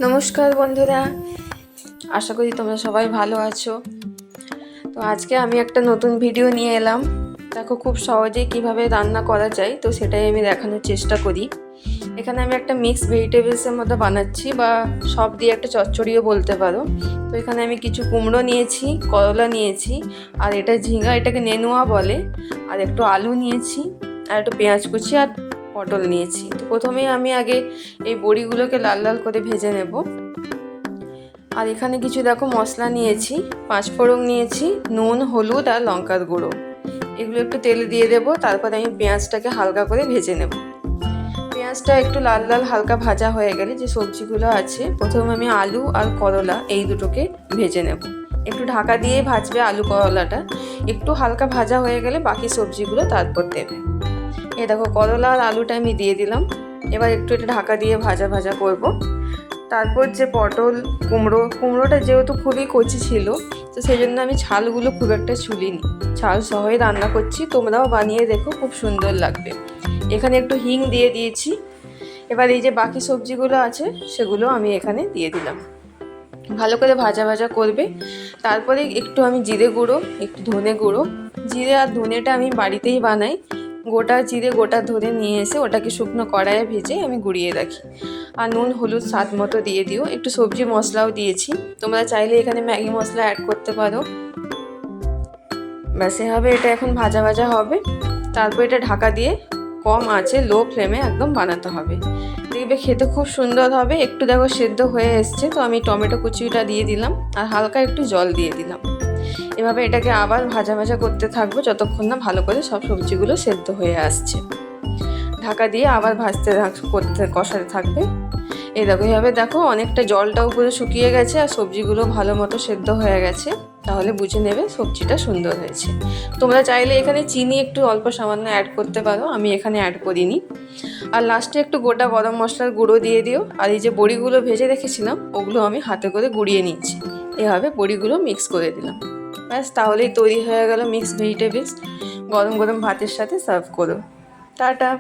নমস্কার বন্ধুরা, আশা করি তোমরা সবাই ভালো আছো। তো আজকে আমি একটা নতুন ভিডিও নিয়ে এলাম। দেখো খুব সহজেই কিভাবে রান্না করা যায়, তো সেটাই আমি দেখানোর চেষ্টা করি। এখানে আমি একটা মিক্স ভেজিটেবলসের মতো বানাচ্ছি, বা সব দিয়ে একটা চচ্চড়িও বলতে পারো। তো এখানে আমি কিছু কুমড়ো নিয়েছি, করলা নিয়েছি, আর এটা ঝিঙা, এটাকে নেনুয়া বলে, আর একটু আলু নিয়েছি, আর একটু পেঁয়াজ কুচি আর পটল নিয়েছি। তো প্রথমেই আমি আগে এই বড়িগুলোকে লাল লাল করে ভেজে নেব। আর এখানে কিছু দেখো মশলা নিয়েছি, 5 ফোড়ন নিয়েছি, নুন, হলুদ আর লঙ্কার গুঁড়ো, এগুলো একটু তেলে দিয়ে দেবো। তারপরে আমি পেঁয়াজটাকে হালকা করে ভেজে নেব। পেঁয়াজটা একটু লাল লাল হালকা ভাজা হয়ে গেলে যে সবজিগুলো আছে, প্রথমে আমি আলু আর করলা এই দুটোকে ভেজে নেব। একটু ঢাকা দিয়ে ভাজবে আলু করলাটা, একটু হালকা ভাজা হয়ে গেলে বাকি সবজিগুলো তারপর দেবে। এই দেখো করলা আর আলুটা আমি দিয়ে দিলাম। এবার একটু এটা ঢাকা দিয়ে ভাজা ভাজা করব। তারপর যে পটল, কুমড়োটা যেহেতু খুবই কচি ছিল, তো সেই জন্য আমি ছালগুলো খুব একটা ছুলিনি, ছাল সহই রান্না করছি। তোমরাও বানিয়ে দেখো, খুব সুন্দর লাগবে। এখানে একটু হিং দিয়ে দিয়েছি। এবার এই যে বাকি সবজিগুলো আছে সেগুলো আমি এখানে দিয়ে দিলাম। ভালো করে ভাজা ভাজা করবে। তারপরে একটু আমি জিরে গুঁড়ো, একটু ধনে গুঁড়ো, জিরে আর ধনেটা আমি বাড়িতেই বানাই। গোটা জিরে গোটা ধরে নিয়ে এসে ওটাকে শুকনো কড়াইয়ে ভেজে আমি গুঁড়িয়ে রাখি। আর নুন হলুদ স্বাদ মতো দিয়ে দিও। একটু সবজি মশলাও দিয়েছি, তোমরা চাইলে এখানে ম্যাগি মশলা অ্যাড করতে পারো। ব্যাস এভাবে এটা এখন ভাজা ভাজা হবে। তারপর এটা ঢাকা দিয়ে কম আঁচে লো ফ্লেমে একদম বানাতে হবে। দেখবে খেতে খুব সুন্দর হবে। একটু দেখো সেদ্ধ হয়ে এসছে, তো আমি টমেটো কুচিটা দিয়ে দিলাম আর হালকা একটু জল দিয়ে দিলাম। এভাবে এটাকে আবার ভাজা ভাজা করতে থাকবো যতক্ষণ না ভালো করে সব সবজিগুলো সেদ্ধ হয়ে আসছে। ঢাকা দিয়ে আবার কষাতে থাকবে। এই দেখো এইভাবে দেখো অনেকটা জলটাও পুরো শুকিয়ে গেছে আর সবজিগুলো ভালো মতো সেদ্ধ হয়ে গেছে। তাহলে বুঝে নেবে সবজিটা সুন্দর হয়েছে। তোমরা চাইলে এখানে চিনি একটু অল্প সামান্য অ্যাড করতে পারো, আমি এখানে অ্যাড করিনি। আর লাস্টে একটু গোটা গরম মশলার গুঁড়ো দিয়ে দিও। আর এই যে বড়িগুলো ভেজে রেখেছিলাম ওগুলো আমি হাতে করে গুঁড়িয়ে নিয়েছি। এভাবে বড়িগুলো মিক্স করে দিলাম। ব্যাস তাহলেই তৈরি হয়ে গেল মিক্স ভেজিটেবলস। গরম গরম ভাতের সাথে সার্ভ করো। টাটা।